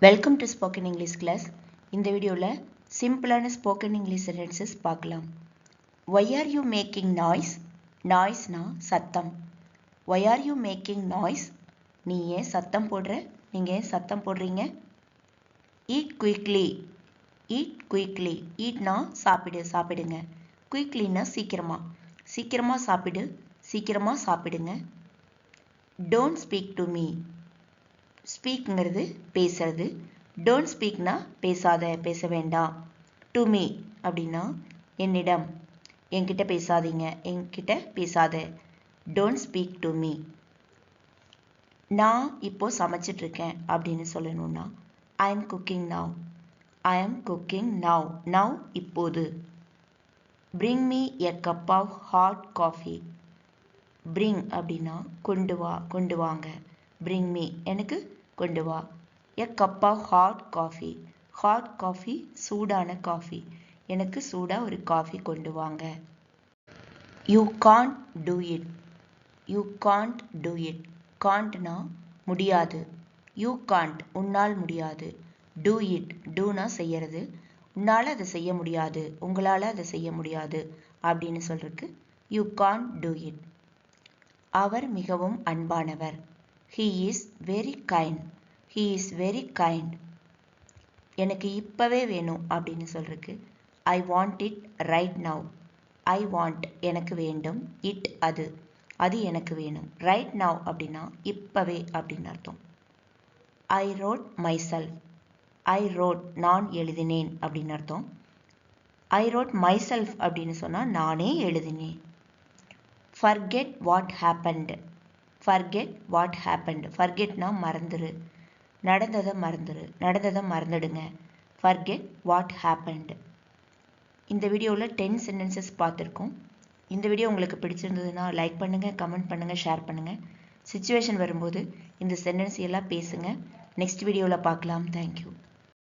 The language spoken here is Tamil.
Welcome to spoken English class. இந்த வீடியோவில் சிம்பிளான ஸ்போக்கன் இங்கிலீஷ் சென்டென்சஸ் பார்க்கலாம். Why are you making noise? நாய்ஸ்னா சத்தம். Why are you making noise? நீ ஏன் சத்தம் போடுற? நீங்கள் ஏன் சத்தம் போடுறீங்க? Eat quickly. Eat quickly. ஈட்னா சாப்பிடு, சாப்பிடுங்க. குயிக்லின்னா சீக்கிரமா. சீக்கிரமாக சாப்பிடு, சீக்கிரமாக சாப்பிடுங்க. Don't speak to me. ஸ்பீக்ங்கிறது பேசுறது. டோன்ட் ஸ்பீக்னா பேசாத, பேச வேண்டாம். டு மீ அப்படின்னா என்னிடம். என்கிட்ட பேசாதீங்க, என்கிட்ட பேசாத. Don't speak to me. நான் இப்போ சமைச்சிட்ருக்கேன் அப்படின்னு சொல்லணும்னா I am cooking now. I am cooking now. Now இப்போது. Bring me a cup of hot coffee. Bring அப்படின்னா கொண்டு வா, கொண்டு வாங்க. பிரிங் மீ எனக்கு கொண்டு வா. A cup of hot coffee. Hot coffee சூடான காஃபி. எனக்கு சூடாக ஒரு காஃபி கொண்டு வாங்க. You can't do it. You can't do it. காண்ட்னா முடியாது. யூ காண்ட் உன்னால் முடியாது. டூ இட் டூனா செய்யறது. உன்னால் அதை செய்ய முடியாது, உங்களால் அதை செய்ய முடியாது அப்படின்னு சொல்றதுக்கு யூ காண்ட் டூ இட். அவர் மிகவும் அன்பானவர். He is very kind. He is very kind. எனக்கு இப்போவே வேணும் அப்படின்னு சொல்றதுக்கு I want it right now. I want எனக்கு வேண்டும். It அது. அது எனக்கு வேணும். Right now அப்படின்னா இப்போவே அப்படின்னு அர்த்தம். I wrote myself. I wrote நான் எழுதினேன் அப்படின்னு அர்த்தம். I wrote myself அப்படின்னு சொன்னால் நானே எழுதினேன். Forget what happened. Forget what happened. Forgetனா மறந்துடு. நடந்ததை மறந்துடு, நடந்ததை மறந்துடுங்க. Forget what happened. இந்த வீடியோவில் 10 சென்டென்சஸ் பார்த்துருக்கோம். இந்த வீடியோ உங்களுக்கு பிடிச்சிருந்ததுன்னா லைக் பண்ணுங்கள், கமெண்ட் பண்ணுங்கள், ஷேர் பண்ணுங்கள். சிச்சுவேஷன் வரும்போது இந்த சென்டென்ஸ் எல்லாம் பேசுங்க. நெக்ஸ்ட் வீடியோவில் பார்க்கலாம். தேங்க்யூ.